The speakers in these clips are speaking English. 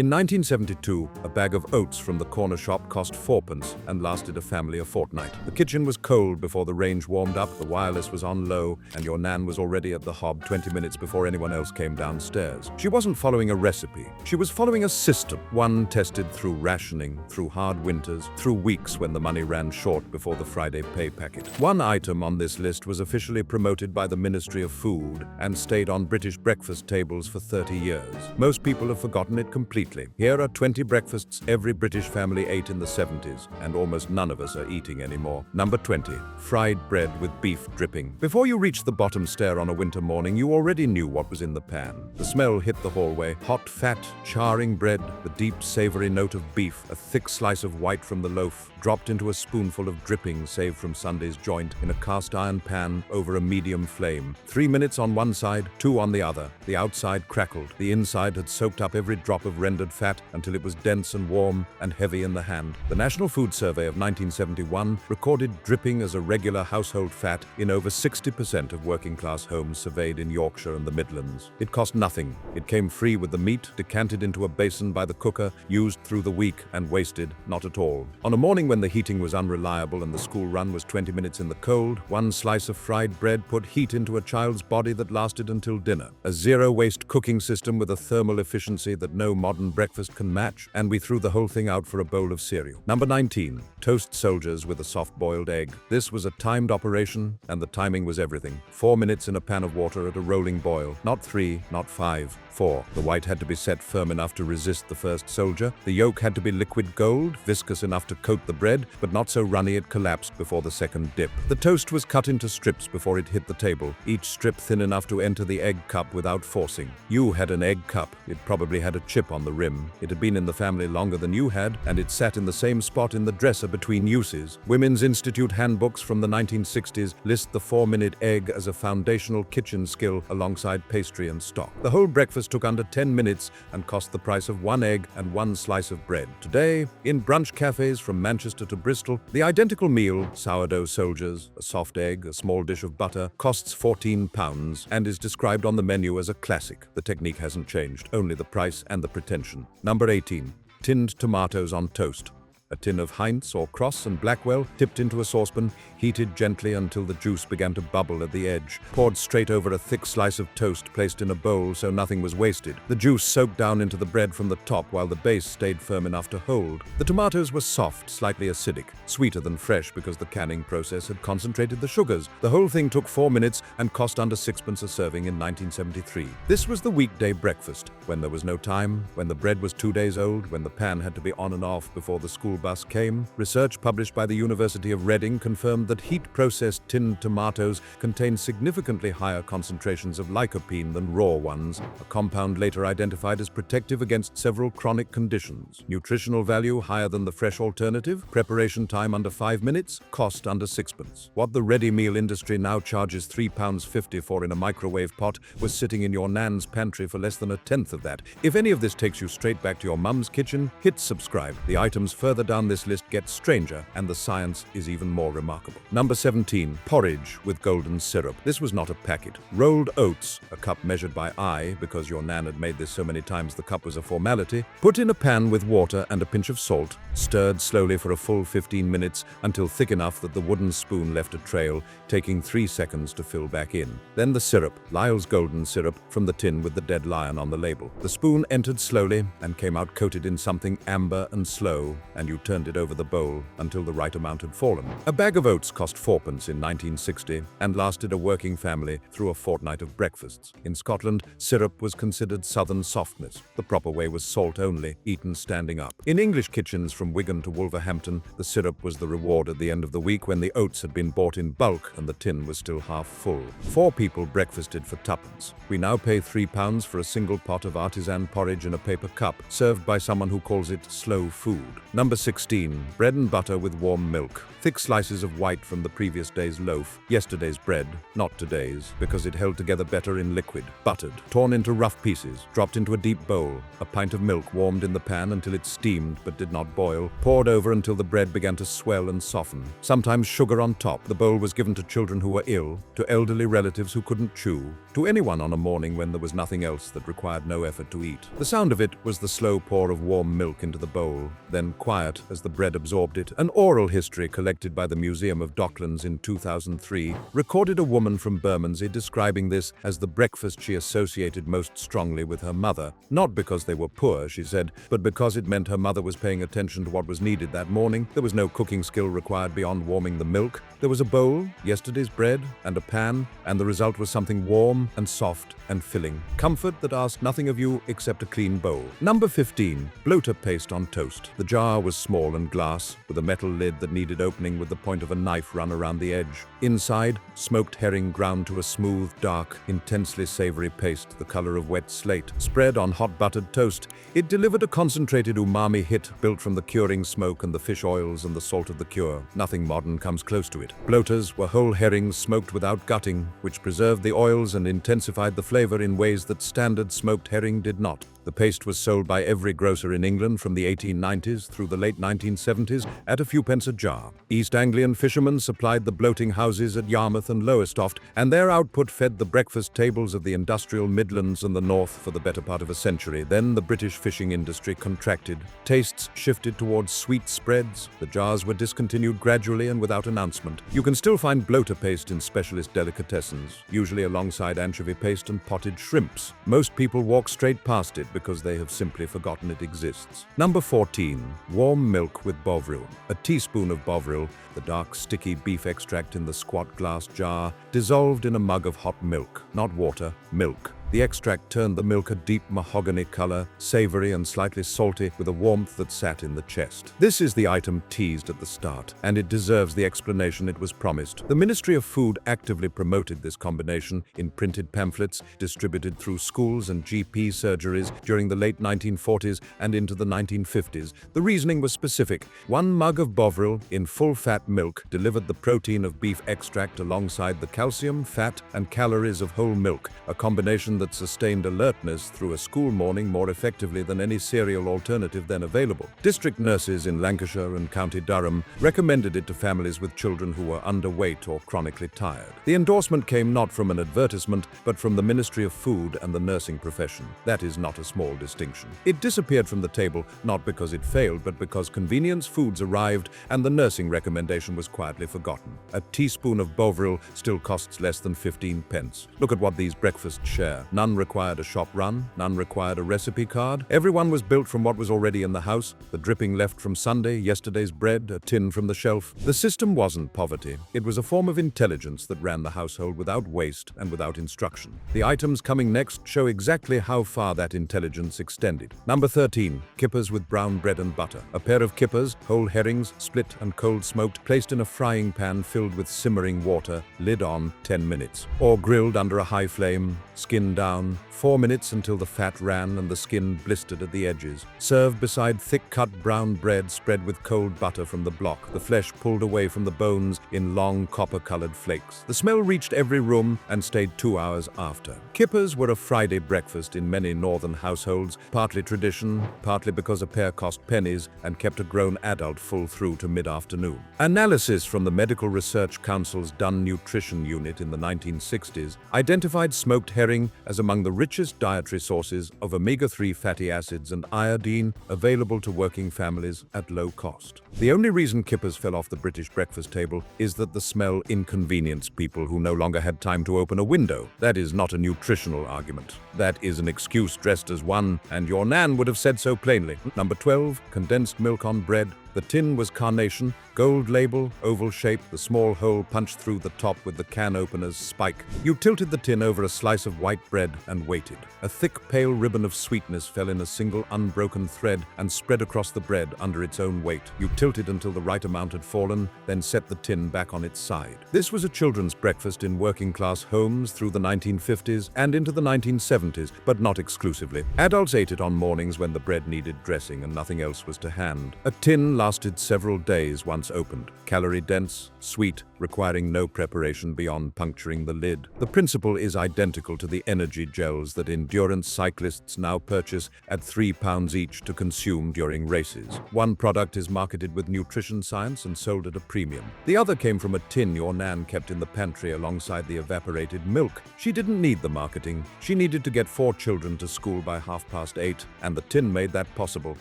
In 1972, a bag of oats from the corner shop cost 4p and lasted a family a fortnight. The kitchen was cold before the range warmed up, the wireless was on low, and your nan was already at the hob 20 minutes before anyone else came downstairs. She wasn't following a recipe. She was following a system, one tested through rationing, through hard winters, through weeks when the money ran short before the Friday pay packet. One item on this list was officially promoted by the Ministry of Food and stayed on British breakfast tables for 30 years. Most people have forgotten it completely. Here are 20 breakfasts every British family ate in the 70s, and almost none of us are eating anymore. Number 20. Fried bread with beef dripping. Before you reached the bottom stair on a winter morning, you already knew what was in the pan. The smell hit the hallway. Hot, fat, charring bread, the deep, savory note of beef, a thick slice of white from the loaf, dropped into a spoonful of dripping saved from Sunday's joint in a cast iron pan over a medium flame. 3 minutes on one side, 2 on the other. The outside crackled. The inside had soaked up every drop of rendered fat until it was dense and warm and heavy in the hand. The National Food Survey of 1971 recorded dripping as a regular household fat in over 60% of working-class homes surveyed in Yorkshire and the Midlands. It cost nothing. It came free with the meat, decanted into a basin by the cooker, used through the week, and wasted not at all. On a morning when the heating was unreliable and the school run was 20 minutes in the cold, one slice of fried bread put heat into a child's body that lasted until dinner. A zero-waste cooking system with a thermal efficiency that no modern breakfast can match, and we threw the whole thing out for a bowl of cereal. Number 19. Toast soldiers with a soft-boiled egg. This was a timed operation, and the timing was everything. 4 minutes in a pan of water at a rolling boil. Not 3, not 5, 4. The white had to be set firm enough to resist the first soldier. The yolk had to be liquid gold, viscous enough to coat the bread, but not so runny it collapsed before the second dip. The toast was cut into strips before it hit the table, each strip thin enough to enter the egg cup without forcing. You had an egg cup. It probably had a chip on the rim. It had been in the family longer than you had, and it sat in the same spot in the dresser between uses. Women's Institute handbooks from the 1960s list the 4-minute egg as a foundational kitchen skill alongside pastry and stock. The whole breakfast took under 10 minutes and cost the price of 1 egg and 1 slice of bread. Today, in brunch cafes from Manchester to Bristol, the identical meal, sourdough soldiers, a soft egg, a small dish of butter, costs £14 and is described on the menu as a classic. The technique hasn't changed, only the price and the pretension. Number 18. Tinned tomatoes on toast. A tin of Heinz or Cross and Blackwell tipped into a saucepan, heated gently until the juice began to bubble at the edge, poured straight over a thick slice of toast placed in a bowl so nothing was wasted. The juice soaked down into the bread from the top while the base stayed firm enough to hold. The tomatoes were soft, slightly acidic, sweeter than fresh because the canning process had concentrated the sugars. The whole thing took 4 minutes and cost under 6p a serving in 1973. This was the weekday breakfast, when there was no time, when the bread was 2 days old, when the pan had to be on and off before the school bus came. Research published by the University of Reading confirmed that heat-processed tinned tomatoes contain significantly higher concentrations of lycopene than raw ones, a compound later identified as protective against several chronic conditions. Nutritional value higher than the fresh alternative, preparation time under 5 minutes, cost under 6p. What the ready meal industry now charges £3.50 for in a microwave pot was sitting in your nan's pantry for less than a tenth of that. If any of this takes you straight back to your mum's kitchen, hit subscribe. The items further down this list get stranger, and the science is even more remarkable. Number 17. Porridge with golden syrup. This was not a packet. Rolled oats, a cup measured by eye, because your nan had made this so many times the cup was a formality, put in a pan with water and a pinch of salt, stirred slowly for a full 15 minutes until thick enough that the wooden spoon left a trail, taking 3 seconds to fill back in. Then the syrup, Lyle's golden syrup, from the tin with the dead lion on the label. The spoon entered slowly and came out coated in something amber and slow, and you turned it over the bowl until the right amount had fallen. A bag of oats cost 4p in 1960 and lasted a working family through a fortnight of breakfasts. In Scotland, syrup was considered southern softness. The proper way was salt only, eaten standing up. In English kitchens from Wigan to Wolverhampton, the syrup was the reward at the end of the week when the oats had been bought in bulk and the tin was still half full. 4 people breakfasted for 2p. We now pay £3 for a single pot of artisan porridge in a paper cup, served by someone who calls it slow food. Number 16. Bread and butter with warm milk. Thick slices of white from the previous day's loaf, yesterday's bread, not today's, because it held together better in liquid. Buttered, torn into rough pieces, dropped into a deep bowl. A pint of milk warmed in the pan until it steamed but did not boil, poured over until the bread began to swell and soften. Sometimes sugar on top. The bowl was given to children who were ill, to elderly relatives who couldn't chew, to anyone on a morning when there was nothing else that required no effort to eat. The sound of it was the slow pour of warm milk into the bowl, then quiet as the bread absorbed it. An oral history collected by the Museum of Docklands in 2003 recorded a woman from Bermondsey describing this as the breakfast she associated most strongly with her mother. Not because they were poor, she said, but because it meant her mother was paying attention to what was needed that morning. There was no cooking skill required beyond warming the milk. There was a bowl, yesterday's bread, and a pan, and the result was something warm and soft and filling. Comfort that asked nothing of you except a clean bowl. Number 15. Bloater paste on toast. The jar was small and glass, with a metal lid that needed opening with the point of a knife run around the edge. Inside, smoked herring ground to a smooth, dark, intensely savory paste the color of wet slate. Spread on hot buttered toast, it delivered a concentrated umami hit built from the curing smoke and the fish oils and the salt of the cure. Nothing modern comes close to it. Bloaters were whole herrings smoked without gutting, which preserved the oils and intensified the flavor in ways that standard smoked herring did not. The paste was sold by every grocer in England from the 1890s through the late 1970s at a few pence a jar. East Anglian fishermen supplied the bloating houses at Yarmouth and Lowestoft, and their output fed the breakfast tables of the industrial Midlands and the North for the better part of a century. Then the British fishing industry contracted. Tastes shifted towards sweet spreads. The jars were discontinued gradually and without announcement. You can still find bloater paste in specialist delicatessens, usually alongside anchovy paste and potted shrimps. Most people walk straight past it because they have simply forgotten it exists. Number 14. Warm milk with bovril. A teaspoon of bovril, the dark, sticky beef extract in the squat glass jar, dissolved in a mug of hot milk. Not water, milk. The extract turned the milk a deep mahogany color, savory and slightly salty, with a warmth that sat in the chest. This is the item teased at the start, and it deserves the explanation it was promised. The Ministry of Food actively promoted this combination in printed pamphlets distributed through schools and GP surgeries during the late 1940s and into the 1950s. The reasoning was specific. One mug of bovril in full-fat milk delivered the protein of beef extract alongside the calcium, fat, and calories of whole milk, a combination that sustained alertness through a school morning more effectively than any cereal alternative then available. District nurses in Lancashire and County Durham recommended it to families with children who were underweight or chronically tired. The endorsement came not from an advertisement, but from the Ministry of Food and the nursing profession. That is not a small distinction. It disappeared from the table not because it failed, but because convenience foods arrived and the nursing recommendation was quietly forgotten. A teaspoon of bovril still costs less than 15 pence. Look at what these breakfasts share. None required a shop run, none required a recipe card. Everyone was built from what was already in the house, the dripping left from Sunday, yesterday's bread, a tin from the shelf. The system wasn't poverty. It was a form of intelligence that ran the household without waste and without instruction. The items coming next show exactly how far that intelligence extended. Number 13. Kippers with brown bread and butter. A pair of kippers, whole herrings, split and cold smoked, placed in a frying pan filled with simmering water, lid on, 10 minutes. Or grilled under a high flame, skin down, 4 minutes until the fat ran and the skin blistered at the edges. Serve beside thick-cut brown bread spread with cold butter from the block, the flesh pulled away from the bones in long copper-colored flakes. The smell reached every room and stayed 2 hours after. Kippers were a Friday breakfast in many northern households, partly tradition, partly because a pair cost pennies and kept a grown adult full through to mid-afternoon. Analysis from the Medical Research Council's Dunn Nutrition Unit in the 1960s identified smoked herring as among the richest dietary sources of omega-3 fatty acids and iodine available to working families at low cost. The only reason kippers fell off the British breakfast table is that the smell inconvenienced people who no longer had time to open a window. That is not a nutritional argument. That is an excuse dressed as one, and your nan would have said so plainly. Number 12. Condensed milk on bread. The tin was carnation, gold label, oval shape, the small hole punched through the top with the can opener's spike. You tilted the tin over a slice of white bread and waited. A thick, pale ribbon of sweetness fell in a single unbroken thread and spread across the bread under its own weight. You tilted until the right amount had fallen, then set the tin back on its side. This was a children's breakfast in working-class homes through the 1950s and into the 1970s, but not exclusively. Adults ate it on mornings when the bread needed dressing and nothing else was to hand. A tin lasted several days once opened. Calorie-dense, sweet, requiring no preparation beyond puncturing the lid. The principle is identical to the energy gels that endurance cyclists now purchase at £3 each to consume during races. One product is marketed with nutrition science and sold at a premium. The other came from a tin your nan kept in the pantry alongside the evaporated milk. She didn't need the marketing. She needed to get 4 children to school by 8:30, and the tin made that possible.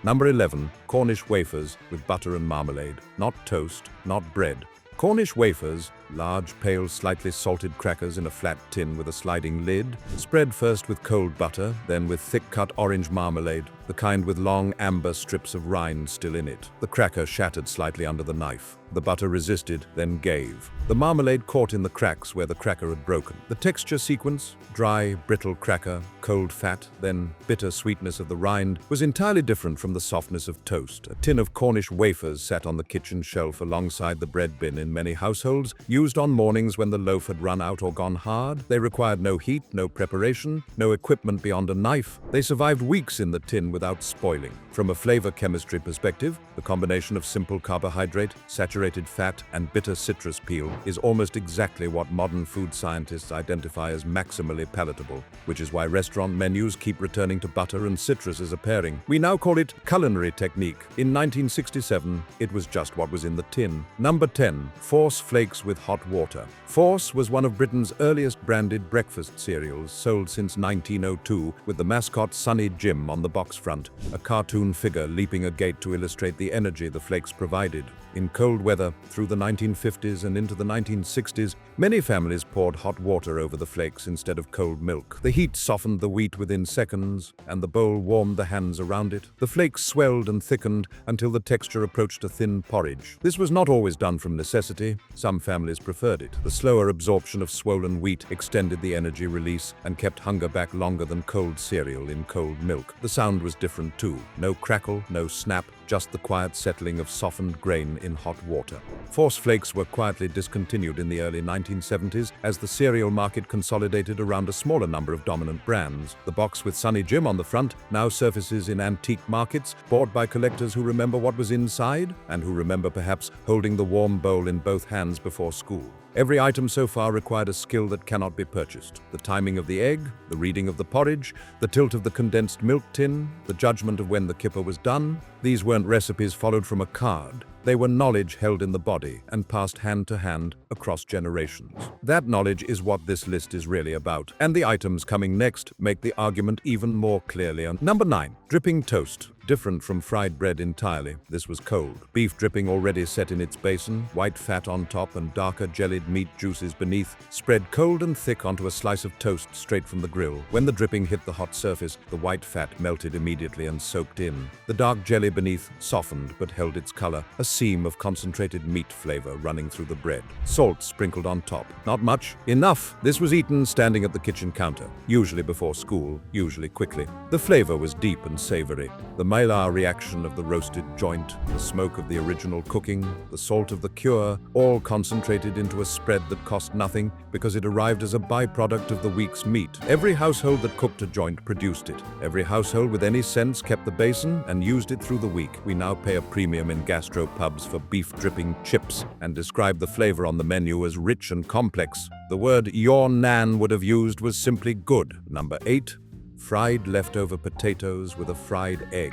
Number 11, Cornish wafers with butter and marmalade. Not toast, not bread. Cornish wafers, large, pale, slightly salted crackers in a flat tin with a sliding lid, spread first with cold butter, then with thick-cut orange marmalade, the kind with long amber strips of rind still in it. The cracker shattered slightly under the knife. The butter resisted, then gave. The marmalade caught in the cracks where the cracker had broken. The texture sequence, dry, brittle cracker, cold fat, then bitter sweetness of the rind, was entirely different from the softness of toast. A tin of Cornish wafers sat on the kitchen shelf alongside the bread bin in many households, used on mornings when the loaf had run out or gone hard. They required no heat, no preparation, no equipment beyond a knife. They survived weeks in the tin without spoiling. From a flavor chemistry perspective, the combination of simple carbohydrate, saturated fat, and bitter citrus peel is almost exactly what modern food scientists identify as maximally palatable, which is why restaurant menus keep returning to butter and citrus as a pairing. We now call it culinary technique. In 1967, it was just what was in the tin. Number 10, Force flakes with hot water. Force was one of Britain's earliest branded breakfast cereals, sold since 1902, with the mascot Sunny Jim on the box front, a cartoon figure leaping a gate to illustrate the energy the flakes provided. In cold weather, through the 1950s and into the 1960s, many families poured hot water over the flakes instead of cold milk. The heat softened the wheat within seconds, and the bowl warmed the hands around it. The flakes swelled and thickened until the texture approached a thin porridge. This was not always done from necessity. Some families preferred it. The slower absorption of swollen wheat extended the energy release and kept hunger back longer than cold cereal in cold milk. The sound was different too. No crackle, no snap, just the quiet settling of softened grain in hot water. Force flakes were quietly discontinued in the early 1970s as the cereal market consolidated around a smaller number of dominant brands. The box with Sunny Jim on the front now surfaces in antique markets, bought by collectors who remember what was inside and who remember perhaps holding the warm bowl in both hands before school. Every item so far required a skill that cannot be purchased. The timing of the egg, the reading of the porridge, the tilt of the condensed milk tin, the judgment of when the kipper was done. These weren't recipes followed from a card. They were knowledge held in the body and passed hand to hand across generations. That knowledge is what this list is really about, and the items coming next make the argument even more clearly. Number 9, dripping toast. Different from fried bread entirely, this was cold. Beef dripping already set in its basin, white fat on top and darker jellied meat juices beneath, spread cold and thick onto a slice of toast straight from the grill. When the dripping hit the hot surface, the white fat melted immediately and soaked in. The dark jelly beneath softened but held its color, a seam of concentrated meat flavor running through the bread. Salt sprinkled on top. Not much. Enough. This was eaten standing at the kitchen counter, usually before school, usually quickly. The flavor was deep and savory. The Maillard reaction of the roasted joint, the smoke of the original cooking, the salt of the cure, all concentrated into a spread that cost nothing because it arrived as a byproduct of the week's meat. Every household that cooked a joint produced it. Every household with any sense kept the basin and used it through the week. We now pay a premium in gastropubs for beef dripping chips and describe the flavor on the menu as rich and complex. The word your nan would have used was simply good. Number 8, fried leftover potatoes with a fried egg.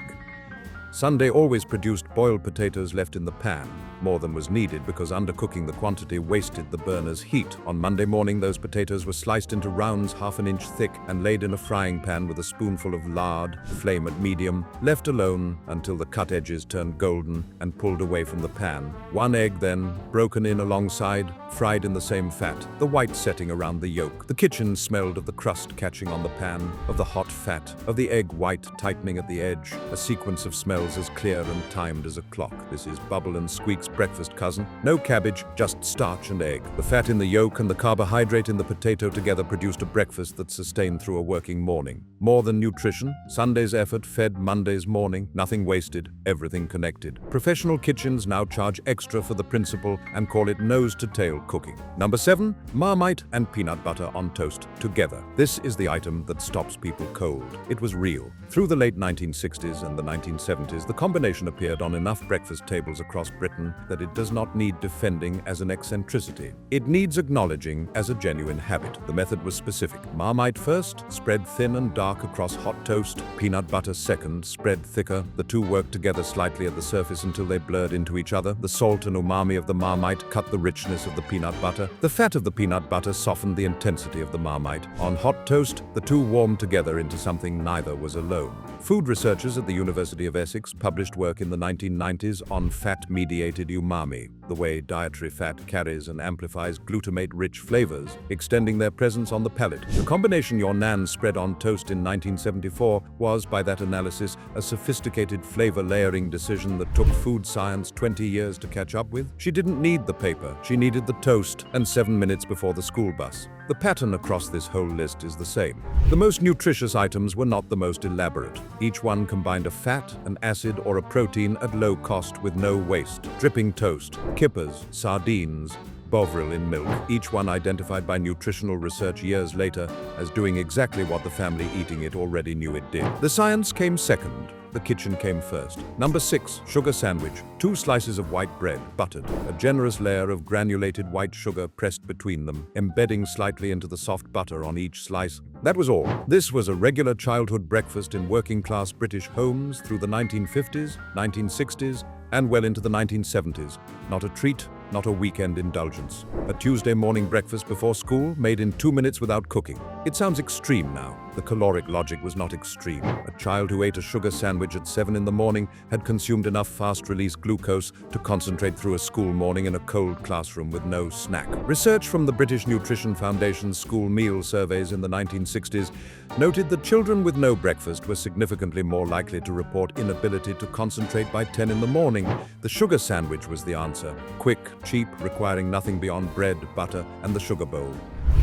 Sunday always produced boiled potatoes left in the pan, more than was needed because undercooking the quantity wasted the burner's heat. On Monday morning, those potatoes were sliced into rounds half an inch thick and laid in a frying pan with a spoonful of lard, flame at medium, left alone until the cut edges turned golden and pulled away from the pan. One egg then, broken in alongside, fried in the same fat, the white setting around the yolk. The kitchen smelled of the crust catching on the pan, of the hot fat, of the egg white tightening at the edge, a sequence of smells as clear and timed as a clock. This is Bubble and Squeak's breakfast cousin. No cabbage, just starch and egg. The fat in the yolk and the carbohydrate in the potato together produced a breakfast that sustained through a working morning. More than nutrition, Sunday's effort fed Monday's morning. Nothing wasted, everything connected. Professional kitchens now charge extra for the principle and call it nose-to-tail cooking. Number 7, Marmite and peanut butter on toast together. This is the item that stops people cold. It was real. Through the late 1960s and the 1970s, the combination appeared on enough breakfast tables across Britain that it does not need defending as an eccentricity. It needs acknowledging as a genuine habit. The method was specific. Marmite first, spread thin and dark across hot toast. Peanut butter second, spread thicker. The two worked together slightly at the surface until they blurred into each other. The salt and umami of the Marmite cut the richness of the peanut butter. The fat of the peanut butter softened the intensity of the Marmite. On hot toast, the two warmed together into something neither was alone. Food researchers at the University of Essex published work in the 1990s on fat-mediated umami, the way dietary fat carries and amplifies glutamate-rich flavors, extending their presence on the palate. The combination your nan spread on toast in 1974 was, by that analysis, a sophisticated flavor-layering decision that took food science 20 years to catch up with. She didn't need the paper, she needed the toast, and 7 minutes before the school bus. The pattern across this whole list is the same. The most nutritious items were not the most elaborate. Each one combined a fat, an acid, or a protein at low cost with no waste. Dripping toast, kippers, sardines, Bovril in milk, each one identified by nutritional research years later as doing exactly what the family eating it already knew it did. The science came second. The kitchen came first. Number 6, sugar sandwich. 2 slices of white bread, buttered. A generous layer of granulated white sugar pressed between them, embedding slightly into the soft butter on each slice. That was all. This was a regular childhood breakfast in working-class British homes through the 1950s, 1960s, and well into the 1970s. Not a treat, not a weekend indulgence. A Tuesday morning breakfast before school, made in 2 minutes without cooking. It sounds extreme now. The caloric logic was not extreme. A child who ate a sugar sandwich at 7 in the morning had consumed enough fast-release glucose to concentrate through a school morning in a cold classroom with no snack. Research from the British Nutrition Foundation's school meal surveys in the 1960s noted that children with no breakfast were significantly more likely to report inability to concentrate by 10 in the morning. The sugar sandwich was the answer. Quick, cheap, requiring nothing beyond bread, butter, and the sugar bowl.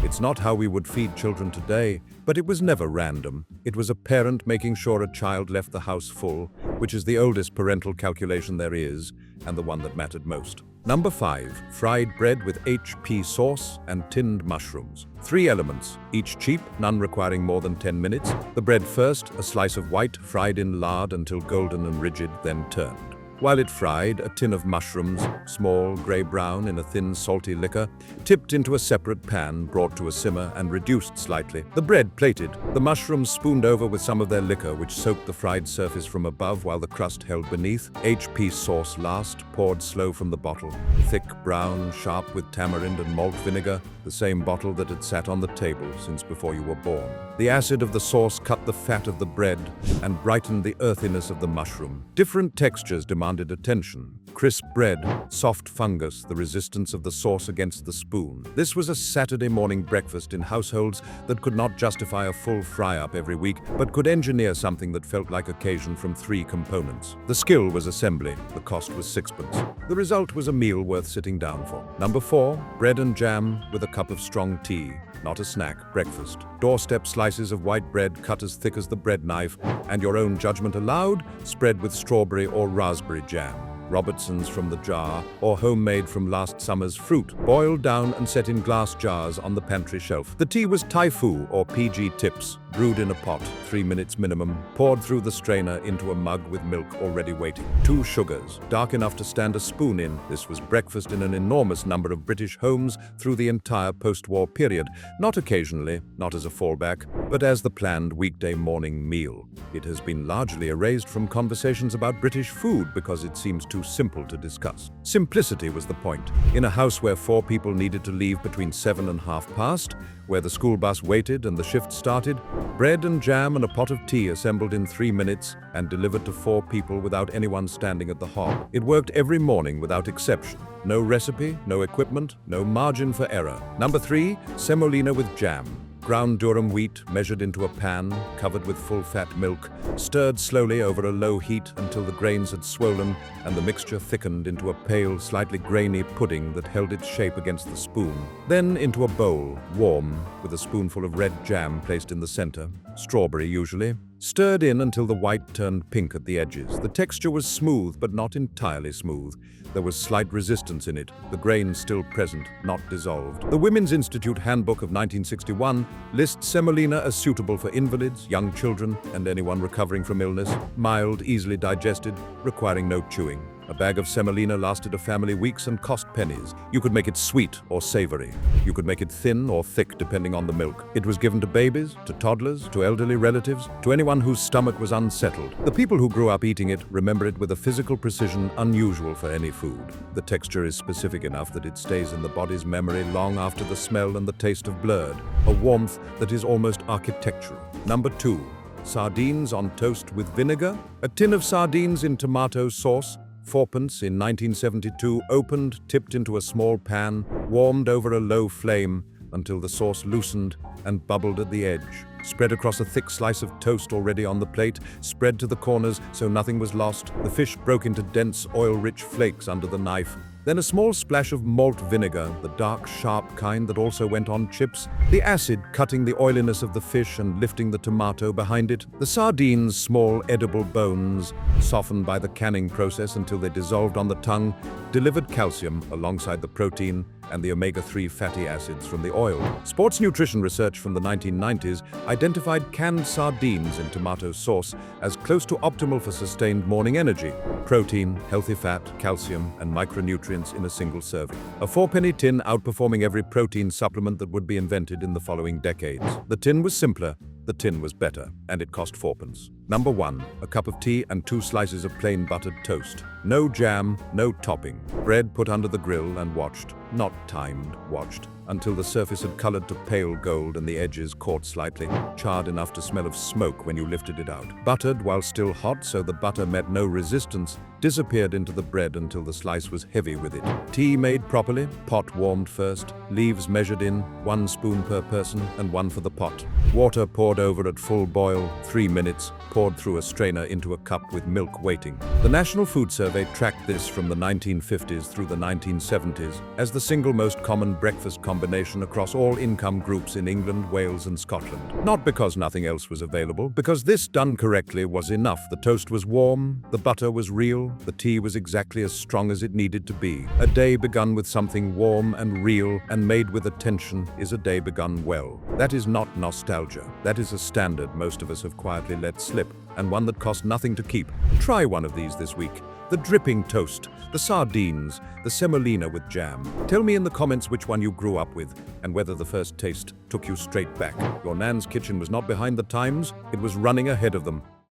It's not how we would feed children today, but it was never random. It was a parent making sure a child left the house full, which is the oldest parental calculation there is, and the one that mattered most. Number 5, fried bread with HP sauce and tinned mushrooms. 3 elements, each cheap, none requiring more than 10 minutes. The bread first, a slice of white, fried in lard until golden and rigid, then turned. While it fried, a tin of mushrooms, small, grey-brown in a thin, salty liquor, tipped into a separate pan, brought to a simmer and reduced slightly. The bread plated, the mushrooms spooned over with some of their liquor, which soaked the fried surface from above while the crust held beneath. HP sauce last, poured slow from the bottle. Thick, brown, sharp with tamarind and malt vinegar, the same bottle that had sat on the table since before you were born. The acid of the sauce cut the fat of the bread and brightened the earthiness of the mushroom. Different textures demanded attention. Crisp bread, soft fungus, the resistance of the sauce against the spoon. This was a Saturday morning breakfast in households that could not justify a full fry-up every week, but could engineer something that felt like occasion from 3 components. The skill was assembly. The cost was 6pence. The result was a meal worth sitting down for. Number 4, bread and jam with a cup of strong tea. Not a snack, breakfast. Doorstep slices of white bread cut as thick as the bread knife, and your own judgment allowed, spread with strawberry or raspberry jam. Robertson's from the jar, or homemade from last summer's fruit, boiled down and set in glass jars on the pantry shelf. The tea was Tai Fu or PG Tips, brewed in a pot, 3 minutes minimum, poured through the strainer into a mug with milk already waiting. 2 sugars, dark enough to stand a spoon in. This was breakfast in an enormous number of British homes through the entire post-war period, not occasionally, not as a fallback, but as the planned weekday morning meal. It has been largely erased from conversations about British food because it seems too simple to discuss. Simplicity was the point. In a house where 4 people needed to leave between 7 and 1:30, where the school bus waited and the shift started, bread and jam and a pot of tea assembled in 3 minutes and delivered to 4 people without anyone standing at the hob. It worked every morning without exception. No recipe, no equipment, no margin for error. Number 3, semolina with jam. Ground durum wheat measured into a pan, covered with full-fat milk, stirred slowly over a low heat until the grains had swollen and the mixture thickened into a pale, slightly grainy pudding that held its shape against the spoon. Then into a bowl, warm, with a spoonful of red jam placed in the center, strawberry usually, stirred in until the white turned pink at the edges. The texture was smooth, but not entirely smooth. There was slight resistance in it, the grains still present, not dissolved. The Women's Institute Handbook of 1961 lists semolina as suitable for invalids, young children, and anyone recovering from illness, mild, easily digested, requiring no chewing. A bag of semolina lasted a family weeks and cost pennies. You could make it sweet or savory. You could make it thin or thick depending on the milk. It was given to babies, to toddlers, to elderly relatives, to anyone whose stomach was unsettled. The people who grew up eating it remember it with a physical precision unusual for any food. The texture is specific enough that it stays in the body's memory long after the smell and the taste have blurred. A warmth that is almost architectural. Number 2. Sardines on toast with vinegar. A tin of sardines in tomato sauce, fourpence in 1972, opened, tipped into a small pan, warmed over a low flame until the sauce loosened and bubbled at the edge. Spread across a thick slice of toast already on the plate, spread to the corners so nothing was lost. The fish broke into dense, oil-rich flakes under the knife. Then a small splash of malt vinegar, the dark, sharp kind that also went on chips. The acid cutting the oiliness of the fish and lifting the tomato behind it. The sardines' small edible bones, softened by the canning process until they dissolved on the tongue, delivered calcium alongside the protein and the omega-3 fatty acids from the oil. Sports nutrition research from the 1990s identified canned sardines in tomato sauce as close to optimal for sustained morning energy. Protein, healthy fat, calcium, and micronutrients in a single serving. A 4-penny tin outperforming every protein supplement that would be invented in the following decades. The tin was simpler, the tin was better, and it cost 4pence. Number 1. A cup of tea and 2 slices of plain buttered toast. No jam, no topping. Bread put under the grill and watched, not timed, watched, until the surface had colored to pale gold and the edges caught slightly, charred enough to smell of smoke when you lifted it out. Buttered while still hot so the butter met no resistance, disappeared into the bread until the slice was heavy with it. Tea made properly, pot warmed first, leaves measured in, 1 spoon per person and 1 for the pot. Water poured over at full boil, 3 minutes, poured through a strainer into a cup with milk waiting. The National Food Survey tracked this from the 1950s through the 1970s as the single most common breakfast combination across all income groups in England, Wales, and Scotland. Not because nothing else was available, because this done correctly was enough. The toast was warm, the butter was real, the tea was exactly as strong as it needed to be. A day begun with something warm and real and made with attention is a day begun well. That is not nostalgia. That is a standard most of us have quietly let slip, and one that cost nothing to keep. Try one of these this week. The dripping toast, the sardines, the semolina with jam. Tell me in the comments which one you grew up with and whether the first taste took you straight back. Your Nan's kitchen was not behind the times, it was running ahead of them.